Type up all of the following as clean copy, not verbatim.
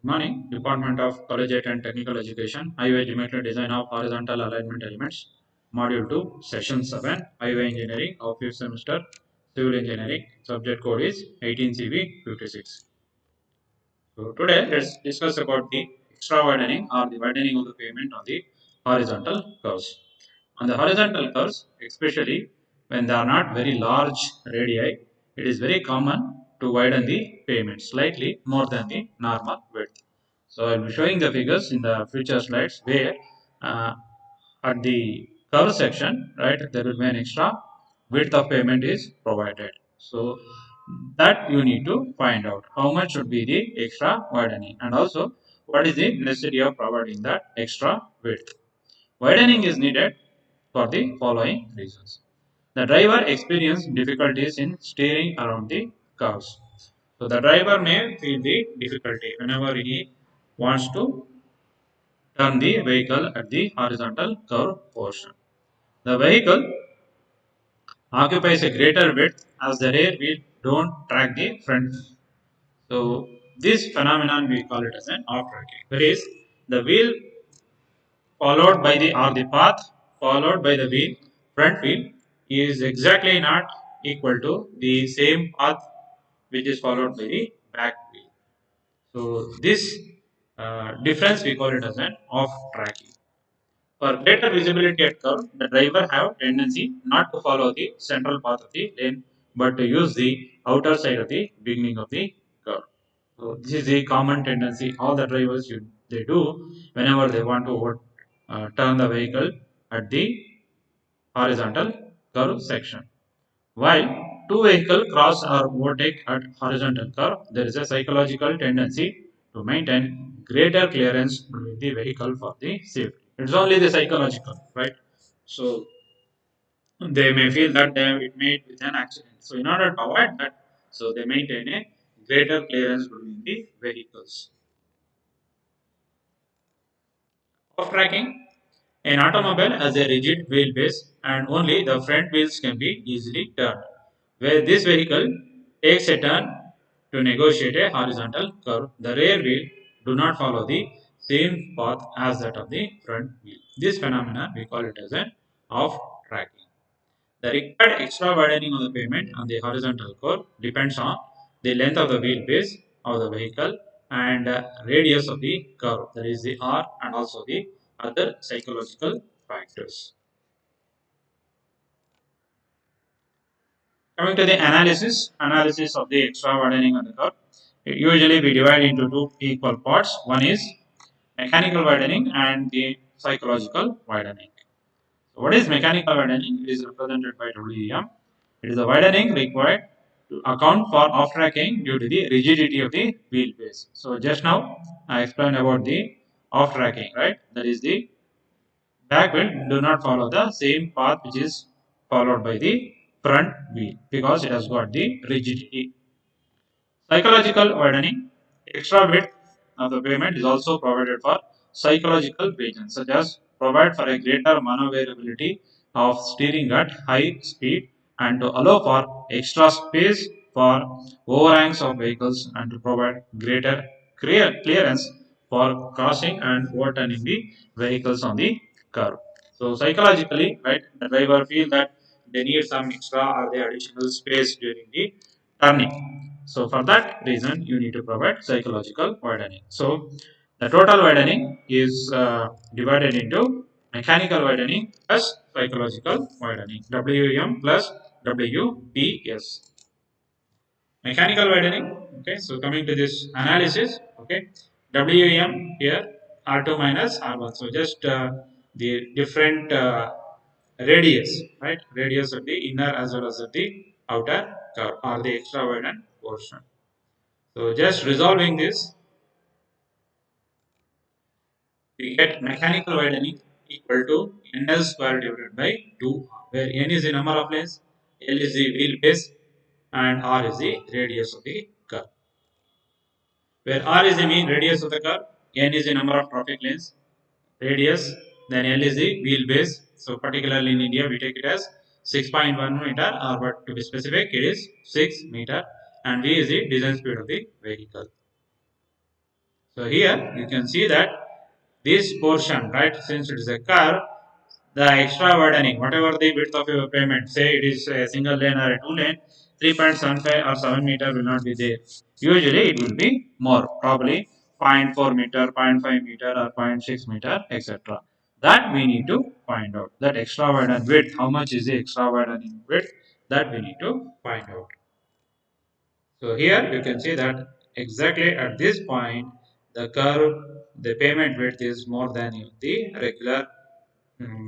Morning, Department of Collegiate and Technical Education, Highway Geometry Design of Horizontal Alignment Elements, Module 2, Session 7, Highway Engineering of 5th semester, Civil Engineering, subject code is 18CV 56. So today let's discuss about the extra widening or the widening of the pavement on the horizontal curves. On the horizontal curves, especially when they are not very large radii, it is very common to widen the pavement slightly more than the normal width. So I'll be showing the figures in the future slides where uh, at the curve section, right, there will be an extra width of pavement is provided. So that you need to find out how much should be the extra widening and also what is the necessity of providing that extra width. Widening is needed for the following reasons. The driver experiences difficulties in steering around the curves. So the driver may feel the difficulty whenever he wants to turn the vehicle at the horizontal curve portion. The vehicle occupies a greater width as the rear wheel don't track the front. So this phenomenon we call it as an off tracking. That is, the wheel followed by the or the path followed by the wheel front wheel is exactly not equal to the same path which is followed by the back wheel. So this difference we call it as an off tracking. For greater visibility at curve, the driver have tendency not to follow the central path of the lane but to use the outer side of the beginning of the curve. So this is a common tendency all the drivers they do whenever they want to turn the vehicle at the horizontal curve section. While two vehicles cross or overtake at horizontal curve, there is a psychological tendency to maintain greater clearance between the vehicle for the safety. It's only the psychological, right? So they may feel that it made with an accident. So in order to avoid that, so they maintain a greater clearance between the vehicles. Off tracking, an automobile has a rigid wheelbase and only the front wheels can be easily turned. Where this vehicle takes a turn to negotiate a horizontal curve, the rear wheel do not follow the same path as that of the front wheel. This phenomenon we call it as an off tracking. The required extra widening of the pavement on the horizontal curve depends on the length of the wheelbase of the vehicle and radius of the curve, that is the R, and also the other psychological factors. Coming to the analysis of the extra widening of the curve. Usually we divide into two equal parts. One is mechanical widening and the psychological widening. So what is mechanical widening? It is represented by WEM. It is a widening required to account for off tracking due to the rigidity of the wheelbase. So just now I explained about the off tracking, right? That is the back wheel do not follow the same path which is followed by the front wheel because it has got the rigidity. Psychological widening, extra width of the pavement is also provided for psychological reasons, such as provide for a greater maneuverability of steering at high speed and to allow for extra space for overhangs of vehicles and to provide greater clearance for crossing and overturning the vehicles on the curve. So psychologically, right, the driver feel that they need some extra or the additional space during the turning. So for that reason, you need to provide psychological widening. So the total widening is divided into mechanical widening plus psychological widening. WM plus WPS. Mechanical widening. Okay. So coming to this analysis. Okay. WM here R2 minus R1. So just the different radius, right? Radius of the inner as well as of the outer curve or the extra widened portion. So just resolving this, we get mechanical widening equal to NL square divided by 2R, where N is the number of lanes, L is the wheelbase, and R is the radius of the curve. Where R is the mean radius of the curve, N is the number of traffic lanes, radius, then L is the wheelbase. So particularly in India, we take it as 6.1 meter, or but to be specific, it is 6 meter, and V is the design speed of the vehicle. So here you can see that this portion, right, since it is a curve, the extra widening, whatever the width of your pavement, say it is a single lane or a two lane, 3.75 or 7 meter will not be there. Usually it will be more, probably zero point 0.4 meter, zero point 0.5 meter or zero point 0.6 meter, etc. That we need to find out. That extra widening width, how much is the extra widening width, that we need to find out. So here you can see that exactly at this point, the curve, the pavement width is more than the regular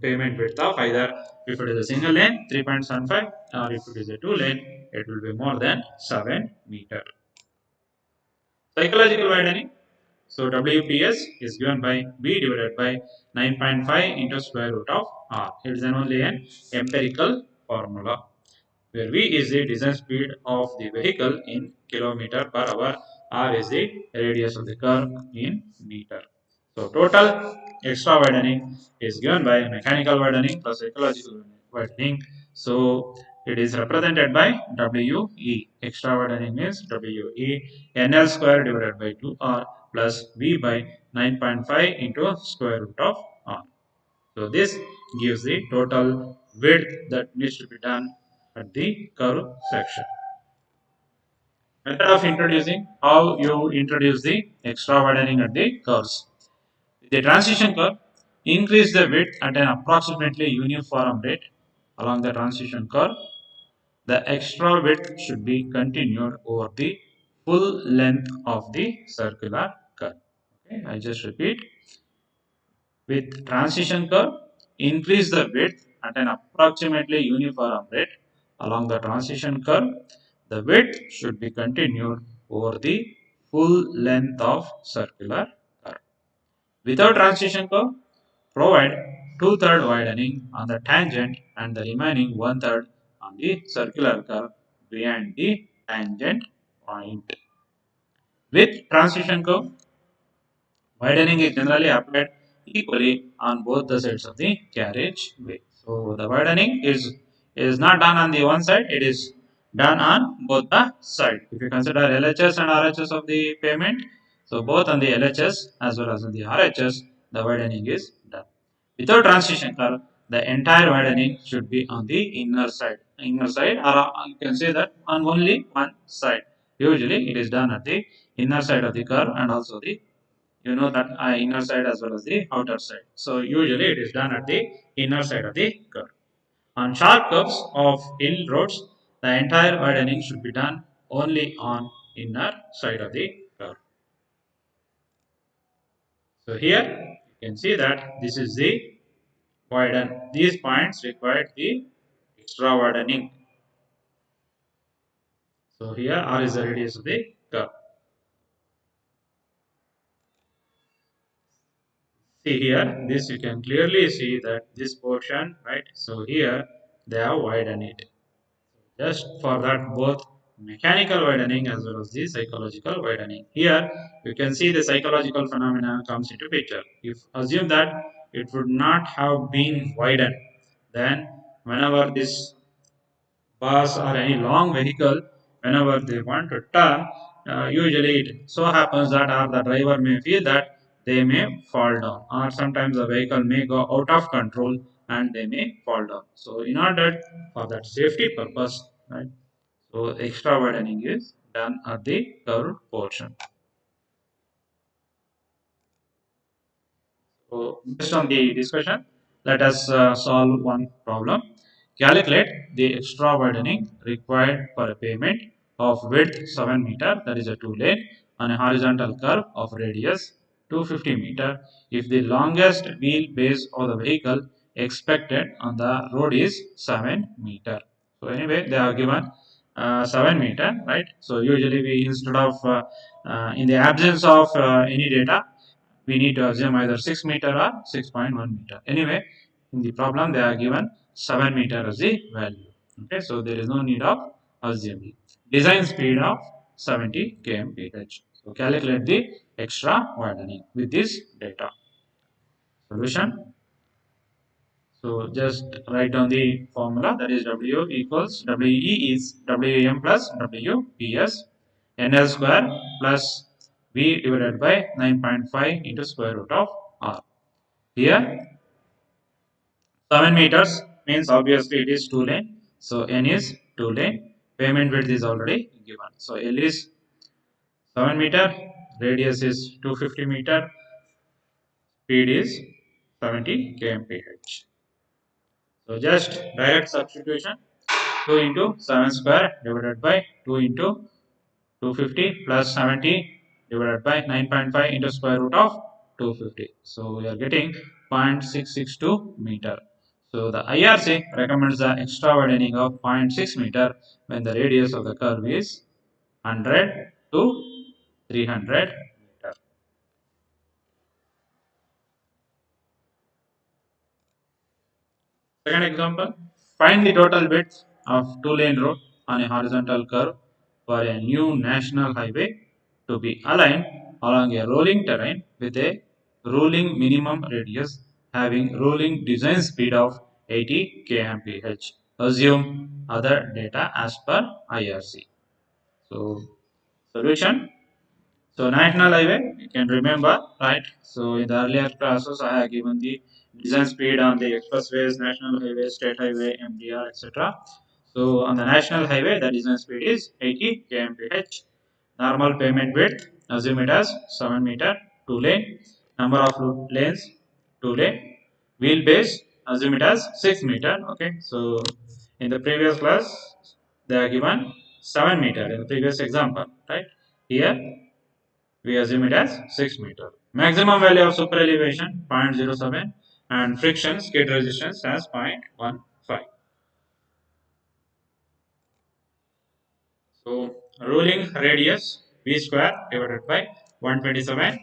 pavement width of either if it is a single lane 3.75 or if it is a two lane it will be more than 7 meter. Psychological widening. So WPS is given by B divided by 9.5 into square root of R. It is only an empirical formula where V is the design speed of the vehicle in kilometer per hour, R is the radius of the curve in meter. So total extra widening is given by mechanical widening plus ecological widening. So it is represented by WE. Extra widening means WE NL square divided by 2R plus V by 9.5 into square root of R. So this gives the total width that needs to be done at the curve section. Method of introducing, how you introduce the extra widening at the curves. With the transition curve, increase the width at an approximately uniform rate along the transition curve. The extra width should be continued over the full length of the circular curve. Okay, I just repeat. With transition curve, increase the width at an approximately uniform rate along the transition curve. The width should be continued over the full length of circular curve. Without transition curve, provide two-third widening on the tangent and the remaining one-third on the circular curve behind the tangent point. With transition curve, widening is generally applied equally on both the sides of the carriageway. So the widening is not done on the one side; it is done on both the side. If you consider LHS and RHS of the pavement, so both on the LHS as well as on the RHS, the widening is done. Without transition curve, the entire widening should be on the inner side. Inner side, or you can say that on only one side. Usually, it is done at the inner side of the curve and also the that inner side as well as the outer side. So usually it is done at the inner side of the curve. On sharp curves of hill roads, the entire widening should be done only on inner side of the curve. So here you can see that this is the widen. These points require the extra widening. So here R is the radius of the curve. See here, this you can clearly see that this portion, right? So here they have widened it. Just for that, both mechanical widening as well as the psychological widening. Here you can see the psychological phenomena comes into picture. If assume that it would not have been widened, then whenever this bus or any long vehicle, whenever they want to turn, usually it so happens that or the driver may feel that they may fall down, or sometimes the vehicle may go out of control and they may fall down. So, in order for that safety purpose, right? So, extra widening is done at the curved portion. So, based on the discussion, let us solve one problem. Calculate the extra widening required for a pavement of width 7 meter, that is a 2 lane, on a horizontal curve of radius 250 meter if the longest wheelbase of the vehicle expected on the road is 7 meter. So anyway, they are given 7 meter, right? So usually we instead of in the absence of any data, we need to assume either 6 meter or 6.1 meter. Anyway, in the problem they are given 7 meter as the value. Okay, so there is no need of assuming. Design speed of 70 km/h. So calculate the extra widening with this data. Solution. So just write down the formula, that is W equals WE is WM plus WPS NL square plus V divided by 9.5 into square root of R. Here 7 meters means obviously it is 2 lane. So N is 2 lane. Pavement width is already given. So L is 7 meter, radius is 250 meter, speed is 70 kmph. So just direct substitution, 2 into 7 square divided by 2 into 250 plus 70 divided by 9.5 into square root of 250. So we are getting 0.662 meter. So the IRC recommends the extra widening of 0.6 meter when the radius of the curve is 100 to 300 meter. Second example, find the total width of two-lane road on a horizontal curve for a new national highway to be aligned along a rolling terrain with a rolling minimum radius having rolling design speed of 80 kmph. Assume other data as per IRC. So, solution. So National Highway, you can remember, right? So in the earlier classes, I have given the design speed on the expressways, National Highway, State Highway, MDR, etc. So on the National Highway, the design speed is 80 kmph. Normal pavement width, assume it as 7 meter, 2 lane. Number of lanes, 2 lane. Wheelbase, assume it as 6 meter. Okay, so in the previous class, they are given 7 meter in the previous example, right? Here we assume it as 6 meter. Maximum value of super elevation 0.07 and friction skid resistance as 0.15. So rolling radius V square divided by 127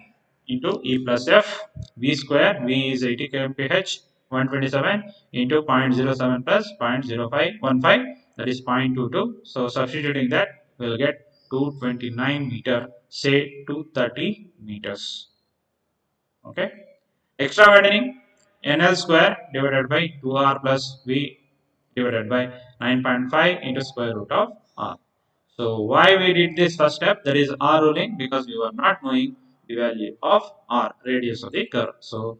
into E plus F. V square, V is 80 kmph, 127 into 0.07 plus 0.0515, that is 0.22. So substituting that, we'll get 229 meter, say 230 meters. Okay. Extra widening NL square divided by 2R plus V divided by 9.5 into square root of R. So why we did this first step? That is R ruling, because we were not knowing the value of R, radius of the curve. So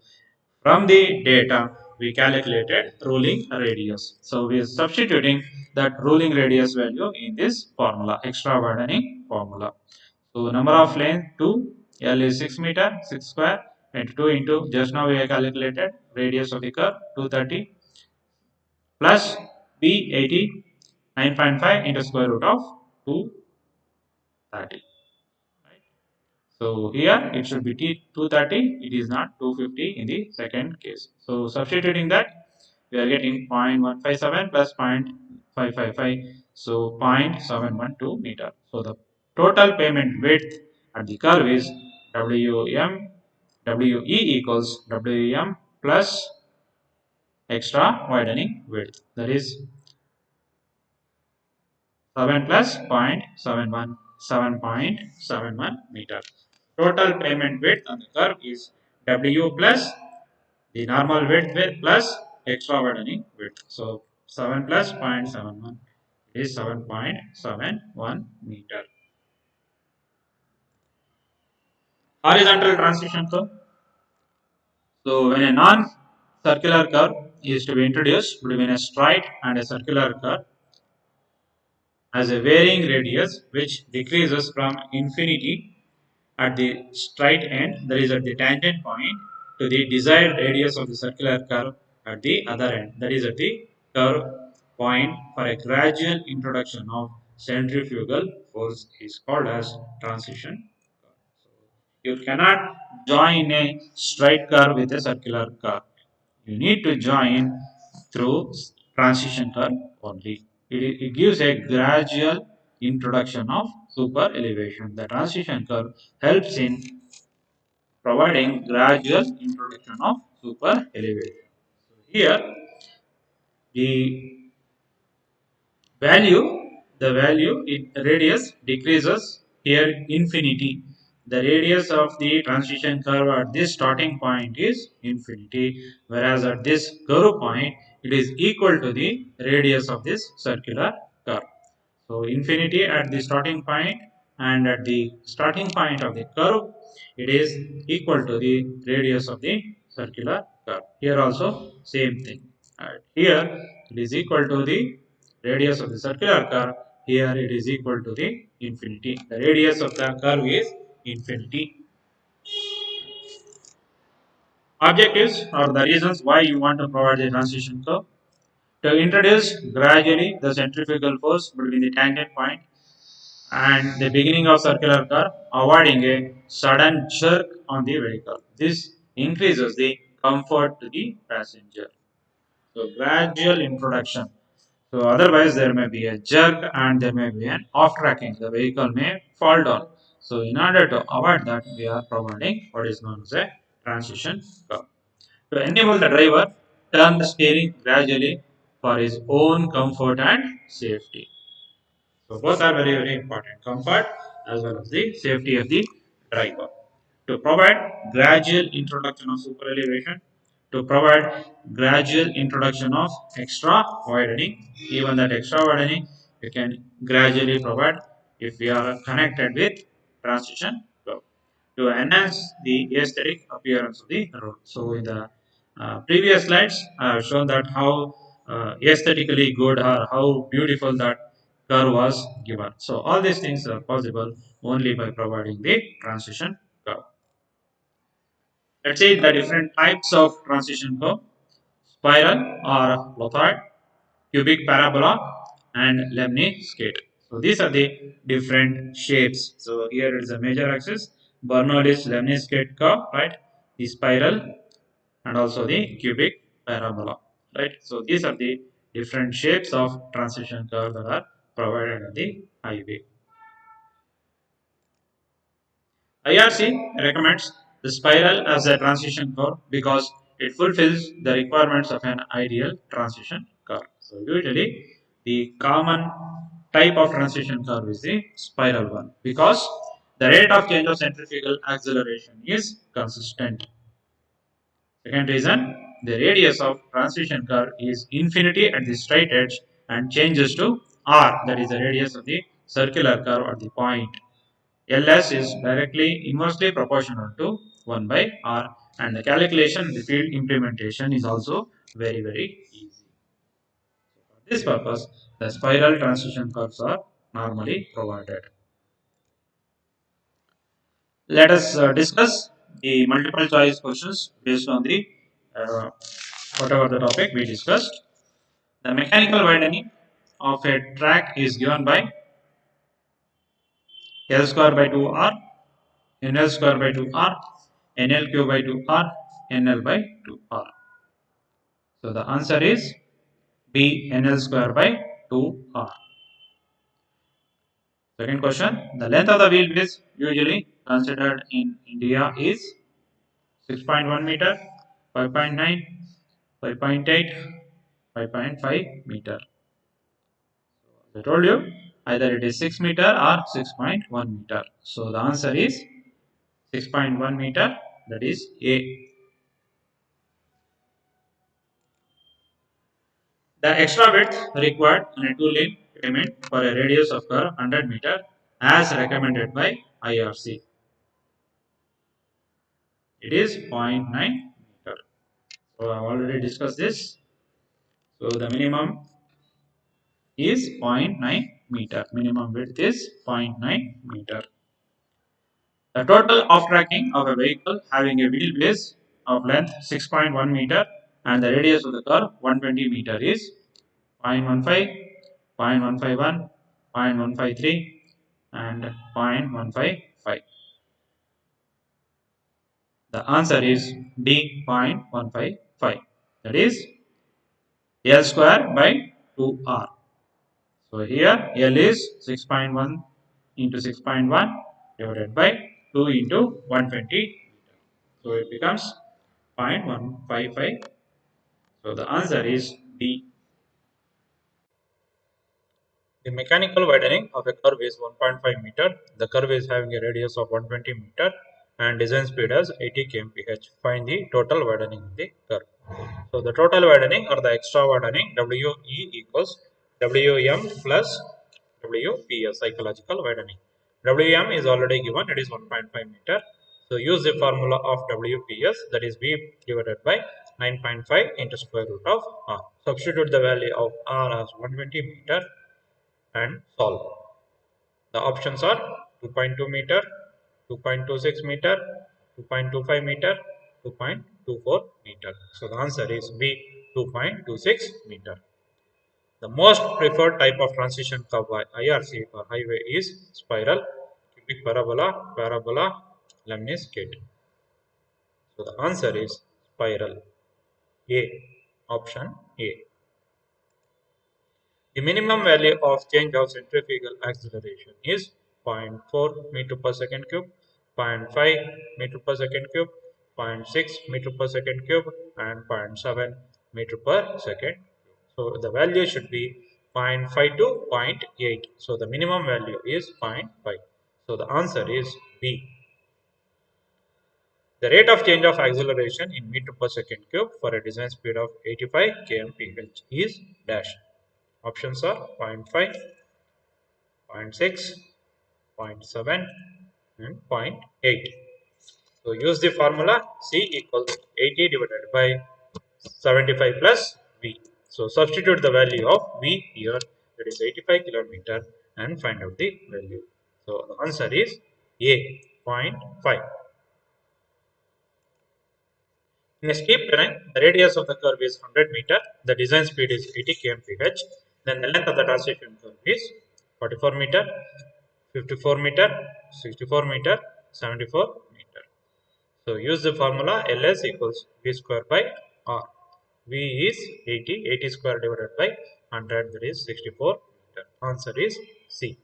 from the data we calculated ruling radius. So we are substituting that ruling radius value in this formula, extra widening formula. So number of lane 2, L is 6 meter, 6 square, 22 into, just now we have calculated radius of the curve 230 plus B 80, 9.5 into square root of 230. Right? So here it should be 230, it is not 250 in the second case. So substituting that, we are getting 0.157 plus 0.555, so 0.712 meter. So the total pavement width at the curve is WE equals WM plus extra widening width, that is 7 plus 0.71, 7.71 meter. Total pavement width on the curve is W plus the normal width plus extra widening width. So 7 plus 0.71 is 7.71 meter. Horizontal transition curve. So when a non-circular curve is to be introduced between a straight and a circular curve has a varying radius which decreases from infinity at the straight end, that is at the tangent point, to the desired radius of the circular curve at the other end, that is at the curve point, for a gradual introduction of centrifugal force is called as transition curve. So you cannot join a straight curve with a circular curve. You need to join through transition curve only. It gives a gradual introduction of super elevation. The transition curve helps in providing gradual introduction of super elevation. Here, the value, the value in radius decreases here infinity. The radius of the transition curve at this starting point is infinity, whereas at this curve point it is equal to the radius of this circular curve. So infinity at the starting point and at the starting point of the curve it is equal to the radius of the circular curve. Here also same thing. Here it is equal to the radius of the circular curve. Here it is equal to the infinity. The radius of the curve is infinity. Objectives are the reasons why you want to provide the transition curve. To introduce gradually the centrifugal force between the tangent point and the beginning of circular curve, avoiding a sudden jerk on the vehicle. This increases the comfort to the passenger. So gradual introduction. So otherwise there may be a jerk and there may be an off tracking. The vehicle may fall down. So in order to avoid that, we are providing what is known as a transition curve. To enable the driver turn the steering gradually for his own comfort and safety. So both are very, very important. Comfort as well as the safety of the driver. To provide gradual introduction of super elevation, to provide gradual introduction of extra widening. Even that extra widening we can gradually provide if we are connected with transition curve to enhance the aesthetic appearance of the road. So in the previous slides, I have shown that how aesthetically good or how beautiful that curve was given. So all these things are possible only by providing the transition curve. Let's see the different types of transition curve: spiral or lothoid, cubic parabola, and lemniscate. So these are the different shapes. So here is the major axis, Bernoulli's lemniscate curve, right? The spiral and also the cubic parabola, right? So these are the different shapes of transition curve that are provided on the highway. IRC recommends the spiral as a transition curve because it fulfills the requirements of an ideal transition curve. So usually the common type of transition curve is the spiral one because the rate of change of centrifugal acceleration is consistent. Second reason, the radius of transition curve is infinity at the straight edge and changes to r, that is the radius of the circular curve at the point. Ls is directly inversely proportional to 1 by r, and the calculation, the field implementation is also very, very easy. For this purpose, the spiral transition curves are normally provided. Let us discuss the multiple choice questions based on the whatever the topic we discussed. The mechanical widening of a track is given by L square by 2r, NL square by 2r, NLQ by 2r, NL by 2r. So the answer is B, NL square by 2r. Second question, the length of the wheelbase usually considered in India is 6.1 meter, 5.9, 5.8, 5.5 meter. As I told you, either it is 6 meter or 6.1 meter. So the answer is 6.1 meter, that is A. The extra width required on a two-lane pavement for a radius of curve 100 meter as recommended by IRC. It is zero point 0.9 meter. So I have already discussed this. So the minimum is 0.9 meter. Minimum width is 0.9 meter. The total off tracking of a vehicle having a wheelbase of length 6.1 meter and the radius of the curve 120 meter is 0.15, 0.151, 0.153 and 0.155. The answer is D, 0.155. That is L square by 2R. So here L is 6.1 into 6.1 divided by 2 into 120. So it becomes 0.155. So the answer is D. The mechanical widening of a curve is 1.5 meter. The curve is having a radius of 120 meter and design speed as 80 kmph. Find the total widening of the curve. So the total widening or the extra widening WE equals WM plus WP, psychological widening. WM is already given, it is 1.5 meter. So use the formula of WPS, that is V divided by 9.5 into square root of R. Substitute the value of R as 120 meter and solve. The options are 2.2 meter, 2.26 meter, 2.25 meter, 2.24 meter. So the answer is B, 2.26 meter. The most preferred type of transition curve by IRC for highway is spiral, cubic parabola, parabola, lemniscate. So the answer is spiral. A. Option A. The minimum value of change of centrifugal acceleration is zero point 0.4 meter per second cube, 0.5 meter per second cube, 0.6 meter per second cube, and 0.7 meter per second. So the value should be 0.5 to 0.8. So the minimum value is 0.5. So the answer is B. The rate of change of acceleration in meter per second cube for a design speed of 85 kmph is dash. Options are 0.5, 0.6, 0.7 and 0.8. So use the formula C equals 80 divided by 75 plus V. So substitute the value of V here, that is 85 kilometer, and find out the value. So the answer is A, 0.5. In a steep terrain, the radius of the curve is 100 meter, the design speed is 80 kmph, then the length of the transition curve is 44 meter, 54 meter, 64 meter, 74 meter. So use the formula Ls equals V square by R. V is 80, 80 square divided by 100, that is 64 meter. Answer is C.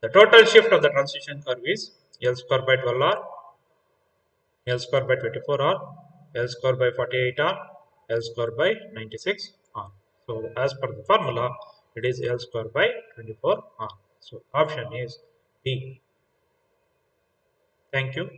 The total shift of the transition curve is L square by 12R, L square by 24R, L square by 48R, L square by 96R. So as per the formula, it is L square by 24R. So option is D. Thank you.